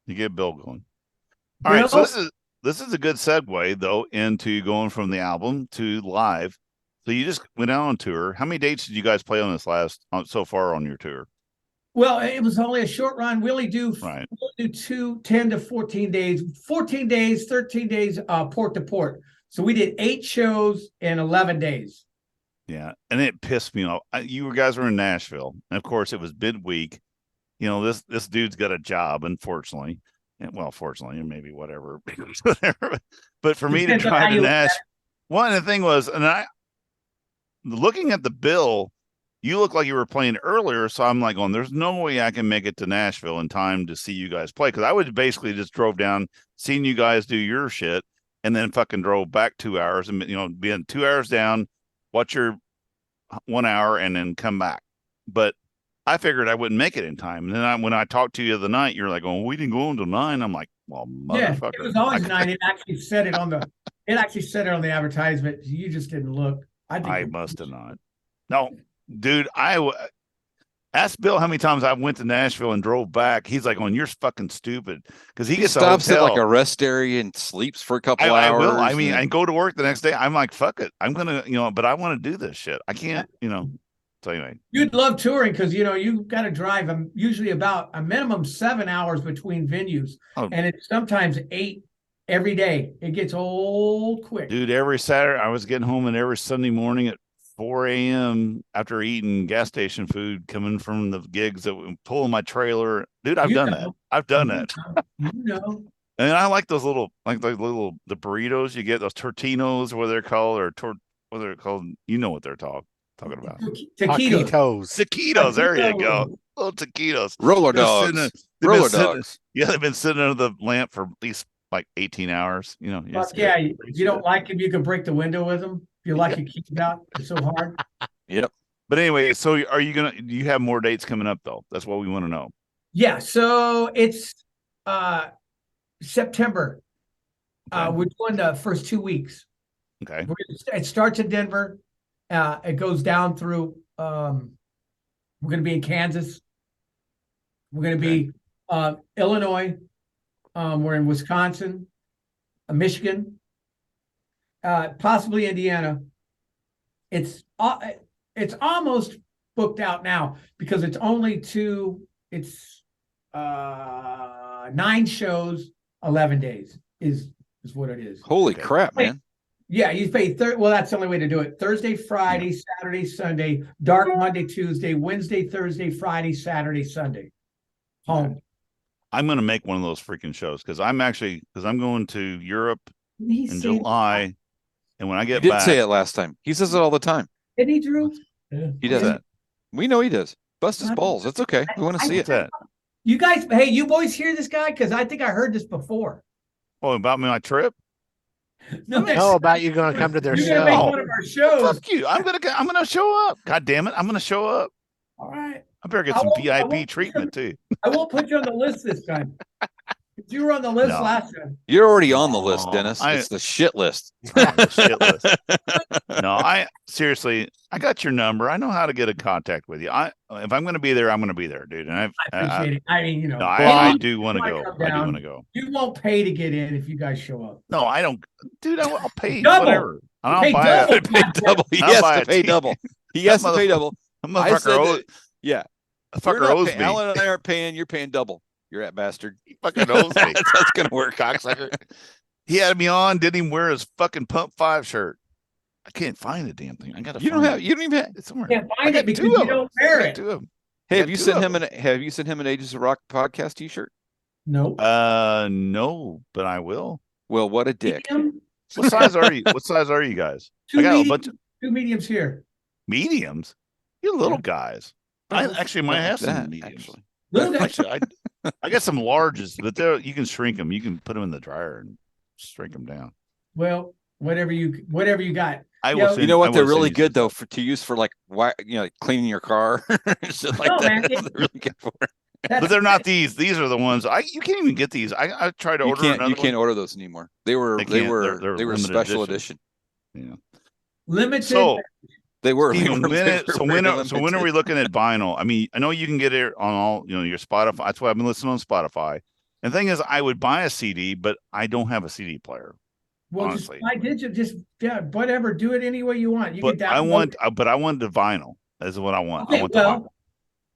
You get Bill going. All right, so this is a good segue though into going from the album to live. So you just went out on tour. How many dates did you guys play on this so far on your tour? Well, it was only a short run. We only do 10 to 14 days, 14 days, 13 days, port to port. So we did 8 shows in 11 days. Yeah. And it pissed me off. You guys were in Nashville. And of course it was midweek. This dude's got a job, unfortunately. And well, fortunately, and maybe whatever. But for me to drive to Nashville, one of the thing was, looking at the bill, you look like you were playing earlier. So I'm like, there's no way I can make it to Nashville in time to see you guys play. Cause I would basically just drove down, seen you guys do your shit, and then fucking drove back 2 hours and, being 2 hours down, watch your 1 hour and then come back. But I figured I wouldn't make it in time. And then when I talked to you the other night, you're like, we didn't go until 9. I'm like, well, motherfucker. Yeah, it was always 9. It actually said it on the advertisement. You just didn't look. I must have not. No, dude, I asked Bill how many times I went to Nashville and drove back. He's like, you're fucking stupid. Because he gets stops at like a rest area and sleeps for a couple hours. I will. I mean, I go to work the next day. I'm like, fuck it. I'm going to, but I want to do this shit. I can't, So anyway. You'd love touring because, you got to drive usually about a minimum 7 hours between venues. Oh. And it's sometimes 8 every day. It gets old quick. Dude, every Saturday, I was getting home and every Sunday morning at 4 a.m. after eating gas station food coming from the gigs that were pulling my trailer. Dude, I've done that. I've done that. And I like those the burritos you get, those tortinos, what they're called, what they're called. You know what they're talking about. Taquitos. There you go. Little taquitos. Roller dogs. They've been sitting under the lamp for at least like 18 hours. You don't like them, you can break the window with them. If you like your keys out, it's so hard. Yep. But anyway, so do you have more dates coming up though? That's what we want to know. Yeah, so it's September. Okay. We're doing the first 2 weeks. Okay. It starts in Denver. It goes down through we're going to be in Kansas. We're going to be Illinois. We're in Wisconsin, Michigan, possibly Indiana. It's almost booked out now because it's only 9 shows, 11 days is what it is. Holy crap, man. Yeah, you pay well, that's the only way to do it. Thursday, Friday, Saturday, Sunday, dark Monday, Tuesday, Wednesday, Thursday, Friday, Saturday, Sunday. Home. I'm going to make one of those freaking shows because I'm going to Europe in saying, July. And when I get He did back, say it last time. He says it all the time. Did he, Drew? Yeah. He does that. We know he does. Bust his balls. That's okay. We want to see it. that? You guys, hey, you boys hear this guy? Because I think I heard this before. Oh, about my trip? No, about you going to come to their you're gonna make show. one of our shows. Fuck you! I'm gonna show up. God damn it! I'm gonna show up. All right. I better get I some won't- VIP treatment too. I won't put you on the list this time. You were on the list No. last time. You're already on the list, Oh, Dennis. It's the shit list. The shit list. No, I seriously, I got your number. I know how to get in contact with you. If I'm going to be there, I'm going to be there, dude. And I appreciate it. I mean, No, I do want to go. I do want to go. You won't pay to get in if you guys show up. No, I don't, dude. I'll pay Double. whatever. I'll Pay buy double. it. Pay double. He I'll has buy to a pay tea. double. He has to pay double. Motherfucker I said owes, that, yeah. fucker owes me. Alan and I aren't paying. You're paying double. You're at bastard. He fucking owes me. That's how it's gonna work, cocksucker. He had me on. Didn't even wear his fucking Pump5 shirt. I can't find the damn thing. I gotta. You don't even have. It's somewhere. Can't find I it got because two you of them. don't wear I got it. two of them. Hey, I have got you two sent of him have you sent him an Ages of Rock podcast T-shirt? Nope. No, but I will. Well, what a dick. Medium, What size are you? What size are you guys? two I got a mediums, bunch of two mediums here. mediums. You little Yeah. guys. Oh, I actually might have some that, mediums. actually. Little guys. Actually, I got some larges, but you can shrink them. You can put them in the dryer and shrink them down. Well, whatever you got. I Yeah, will. You know what? I They're will really send good you though to use for like like cleaning your car, shit like No, that. man, That's what they're really good for. That's, but they're not these. These are the ones you can't even get these. I tried to You order can't another one. order those anymore. They were They're limited special edition. Yeah. limited. So They were. Steven, they were so very when are we limited. looking at vinyl? I mean, I know you can get it on all your Spotify. That's why I've been listening on Spotify. And the thing is, I would buy a CD, but I don't have a CD player. Well, honestly. just buy digital. Just whatever. Do it any way you want. You But can I download. want the vinyl. That's what I want. Okay, I want the vinyl,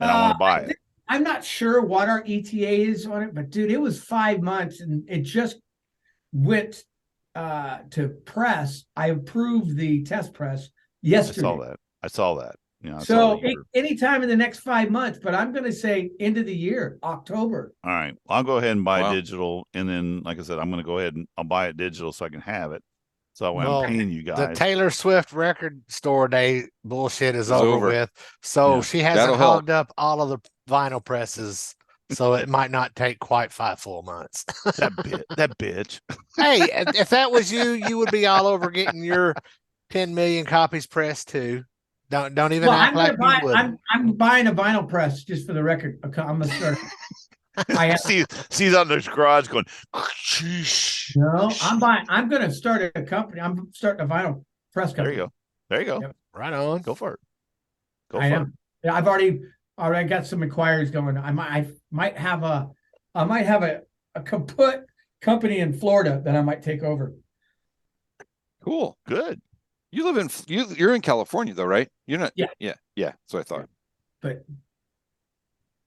and I want to buy it. I'm not sure what our ETA is on it, but dude, it was 5 months and it just went to press. I approved the test press yesterday. I saw that. So anytime in the next 5 months, but I'm going to say end of the year, October. All right. I'll go ahead and buy Wow. digital. And then, like I said, I'm going to go ahead and I'll buy it digital so I can have it. So when Well, I'm paying you The guys. Taylor Swift record store day bullshit is It's over. with. So Yeah. she hasn't That'll help. hogged up all of the vinyl presses. So it might not take quite 5 full months. that bitch. Hey, if that was you would be all over getting your 10 million copies pressed too. Don't even Well, act like you would. I'm buying a vinyl press just for the record. I'm going to start. I am. Sees out in his garage going, No, I'm going to start a company. I'm starting a vinyl press company. There you go. Yep. Right on. Go for it. I am. Yeah, I've already got some inquiries going. I might have a kaput company in Florida that I might take over. Cool. Good. You live in you're in California though, right? You're not. Yeah. Yeah. That's what I thought. But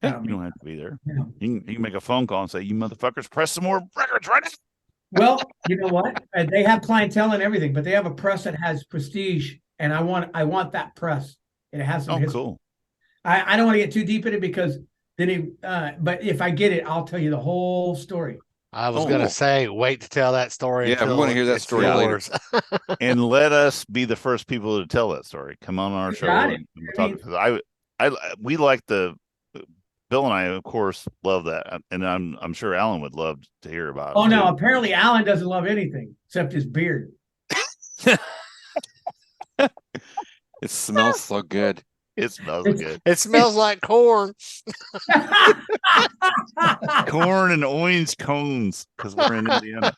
You don't have to be there. you know. You can make a phone call and say, "You motherfuckers, press some more records right now." Well, you know what? They have clientele and everything, but they have a press that has prestige, and I want that press. It has some history. Cool. I don't want to get too deep in it because then but if I get it, I'll tell you the whole story. I was Oh. going to say, wait to tell that story. Yeah, we until wanna hear that it's story later. yours. And let us be the first people to tell that story. Come on our You show. got it. And we'll talk, because we like Bill and I, of course, love that, and I'm sure Alan would love to hear about it. Oh no, too. apparently Alan doesn't love anything except his beard. It smells so good. It smells good. It smells like corn. Corn and orange cones, because we're in Indiana.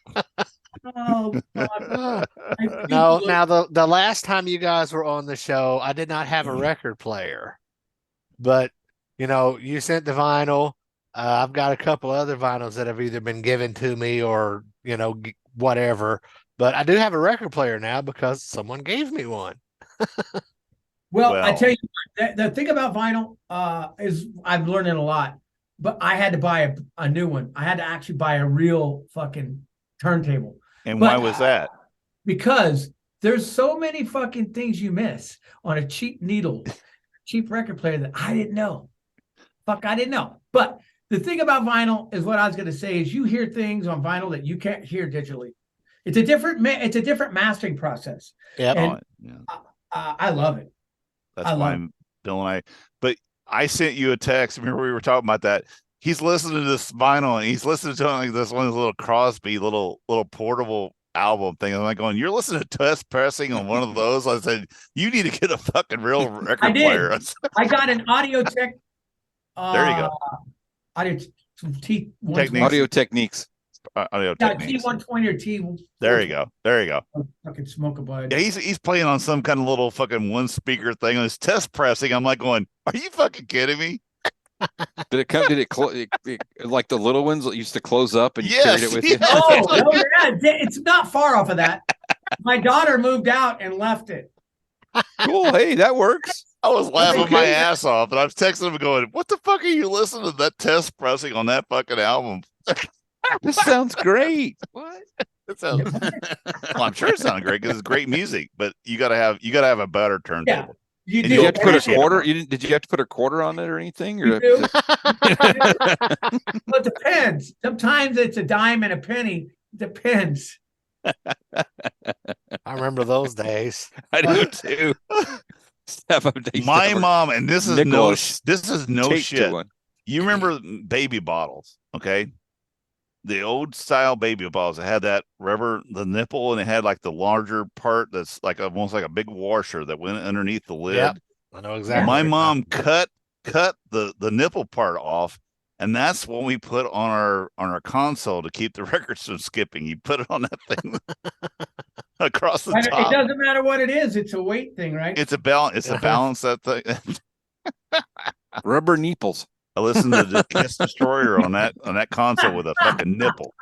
Oh, God. I think No, you- now the last time you guys were on the show, I did not have a record player, but you sent the vinyl. I've got a couple other vinyls that have either been given to me or whatever. But I do have a record player now because someone gave me one. Well, I Well- tell you, the thing about vinyl is I've learned it a lot, but I had to buy a new one. I had to actually buy a real fucking turntable. And But- why was that? Because There's so many fucking things you miss on a cheap needle, cheap record player that I didn't know. Fuck, I didn't know. But the thing about vinyl is what I was going to say is you hear things on vinyl that you can't hear digitally. It's a different mastering process. Yeah. And Yeah. I love it. That's why Bill and but I sent you a text. Remember we were talking about that. He's listening to this vinyl and he's listening to like this one of those little Crosby little portable album thing. I'm like going, you're listening to test pressing on one of those. I said, you need to get a fucking real record player. I got an Audio Tech. There you go. Audio Techniques. Audio Yeah, Techniques. T120 or T. There you go. There you go. Fucking smoke a bud. Yeah, he's playing on some kind of little fucking one speaker thing on his test pressing. I'm like going, are you fucking kidding me? Did it come? Did it close? Like the little ones that used to close up and you Yes, carried it with you? No, yeah, it's not far off of that. My daughter moved out and left it. Cool. Hey, that works. I was laughing my ass off, and I was texting him going, "What the fuck are you listening to that test pressing on that fucking album?" This sounds great. What? It sounds. Well, I'm sure it sounded great because it's great music, but you gotta have a better turntable. You Did you have to put a quarter? Did you have to put a quarter on it or anything? Or Well, it depends. Sometimes it's a dime and a penny. Depends. I remember those days. I do too. My mom, and this is no Take shit. You remember baby bottles, okay? The old style baby bottles that had that rubber, the nipple, and it had like the larger part that's like almost like a big washer that went underneath the lid. Yep, I know exactly. My mom cut the nipple part off, and that's what we put on our console to keep the records from skipping. You put it on that thing across the top. It doesn't matter what it is; it's a weight thing, right? It's a balance. It's a balance that thing. Rubber nipples. I listened to the Kiss Destroyer on that console with a fucking nipple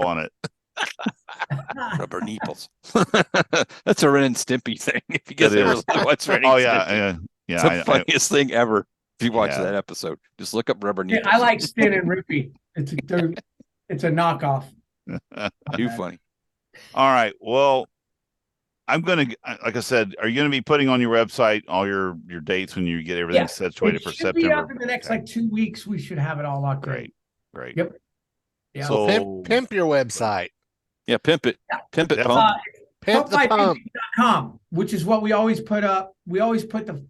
on it. Rubber nipples. That's a Ren and Stimpy thing. If you guys ever watch Ren and Stimpy. Yeah. It's the funniest thing ever. If you watch that episode, just look up Rubber nipples. I like Stin and Rippy. It's a knockoff. Too funny. All right. Well, I'm gonna, like I said, are you gonna be putting on your website all your dates when you get everything situated for September? Be up in the next like 2 weeks. We should have it all locked in. Great. Yep. Yeah. So pimp your website. Yeah, pimp it. Yeah. Pimp it. Pump. Pump5music.com, which is what we always put up. We always put the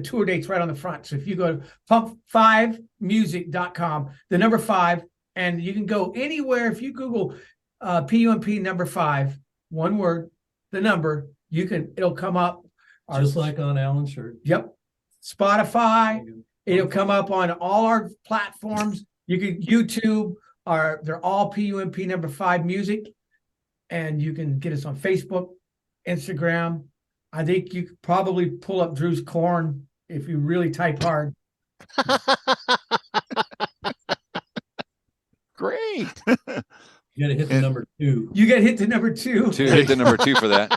tour dates right on the front. So if you go to pump5music.com, the number 5, and you can go anywhere. If you Google PUMP number 5, one word, the number, it'll come up. Just like on Alan's shirt. Yep. Spotify. It'll come up on all our platforms. You can YouTube. They're all PUMP number 5 music. And you can get us on Facebook, Instagram. I think you could probably pull up Drew's Corn if you really type hard. Great. You got to hit the number 2. You got to hit the number 2. Hit the number 2 for that.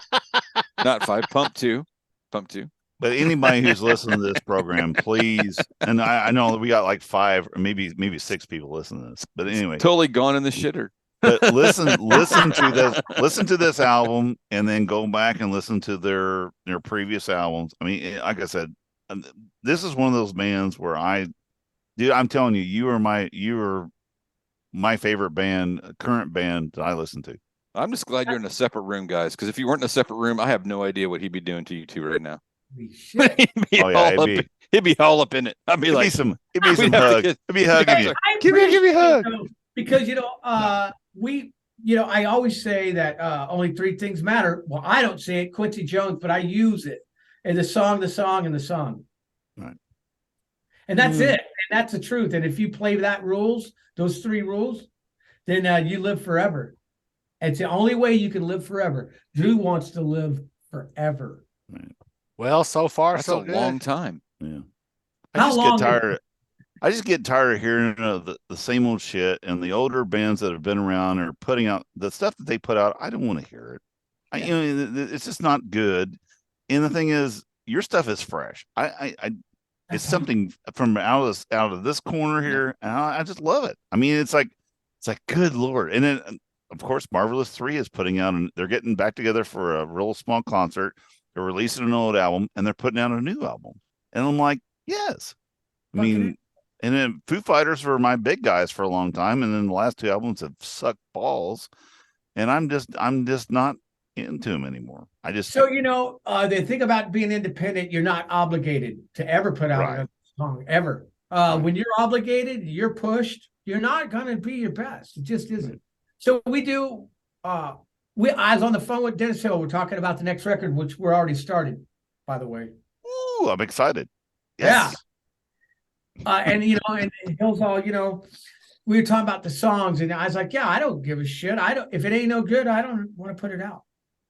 Not 5. Pump 2. But anybody who's listening to this program, please, and I know that we got like 5 or maybe 6 people listening to this. But anyway, it's totally gone in the shitter. But listen to this album, and then go back and listen to their previous albums. I mean, like I said, this is one of those bands where I'm telling you, you are my favorite band, current band that I listen to. I'm just glad you're in a separate room, guys. Because if you weren't in a separate room, I have no idea what he'd be doing to you two right now. He'd be all up in it. I'd be like, it'd be some hug. It'd be hugging you. Give me a hug. Because I always say that only 3 things matter. Well, I don't say it, Quincy Jones, but I use it. And the song, and the song. Right. And that's it. And that's the truth. And if you play those 3 rules, then you live forever. It's the only way you can live forever. Drew wants to live forever. Right. Well, so far, that's so a good. long time. Yeah. I just get tired of hearing the same old shit, and the older bands that have been around are putting out the stuff that they put out. I don't want to hear it. It's just not good. And the thing is, your stuff is fresh. It's something from out of this corner here, and I just love it. I mean, it's like good Lord. And then of course, Marvelous 3 is putting out, and they're getting back together for a real small concert. They're releasing an old album, and they're putting out a new album. And I'm like, yes. I mean, and then Foo Fighters were my big guys for a long time, and then the last 2 albums have sucked balls, and I'm just not into them anymore. So the thing about being independent, you're not obligated to ever put out another song ever. When you're obligated, you're pushed. You're not gonna be your best. It just isn't. So we do. I was on the phone with Dennis Hill. We're talking about the next record, which we're already started, by the way. Ooh, I'm excited. Yes. Yeah. And Hill's all, we were talking about the songs, and I was like, yeah, I don't give a shit. If it ain't no good, I don't want to put it out.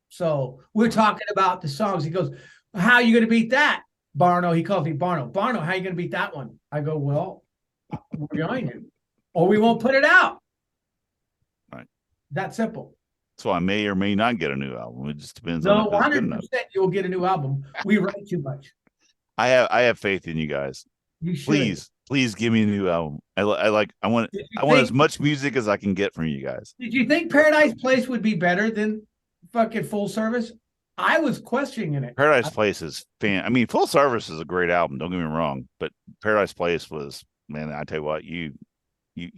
So we're talking about the songs. He goes, how are you going to beat that? Barno, he calls me Barno. Barno, how are you going to beat that one? I go, well, we're going to. Or we won't put it out. Right. That simple. So I may or may not get a new album. It just depends No, on if it's 100% you'll get a new album. We write too much. I have faith in you guys. You should. Please give me a new album. I want as much music as I can get from you guys. Did you think Paradise Place would be better than fucking Full Service? I was questioning it. Paradise Place is Full Service is a great album. Don't get me wrong, but Paradise Place was, man. I tell you what, you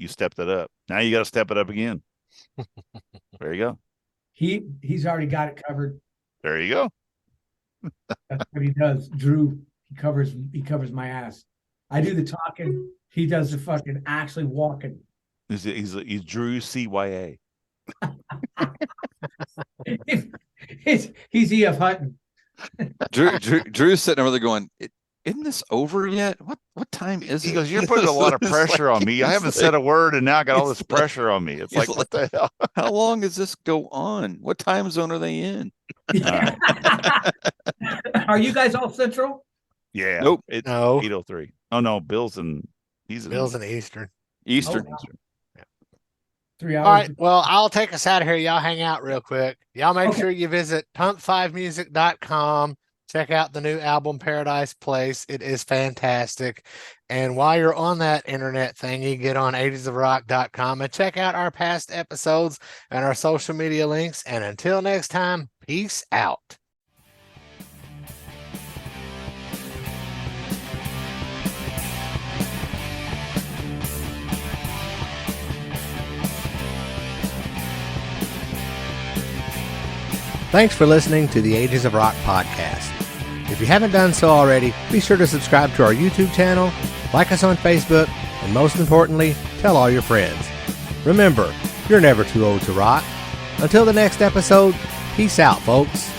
stepped it up. Now you got to step it up again. There you go. He's already got it covered. There you go. That's what he does. Drew, he covers my ass. I do the talking. He does the fucking actually walking. He's Drew CYA. He's E.F. Hutton. Drew's sitting over there going, isn't this over yet? What time is it? He goes, you're putting a lot of pressure on me. I haven't said a word, and now I got all this pressure on me. It's like, what the hell? How long does this go on? What time zone are they in? Yeah. Are you guys all Central? Yeah. Nope. It's No. 8:03. Oh no, Bill's in Eastern. Eastern. Oh, wow. 3 hours. All right. Well, I'll take us out of here. Y'all hang out real quick. Y'all make sure you visit pump5music.com. Check out the new album, Paradise Place. It is fantastic. And while you're on that internet thingy, get on 80sofrock.com and check out our past episodes and our social media links. And until next time, peace out. Thanks for listening to the Ages of Rock podcast. If you haven't done so already, be sure to subscribe to our YouTube channel, like us on Facebook, and most importantly, tell all your friends. Remember, you're never too old to rock. Until the next episode, peace out, folks.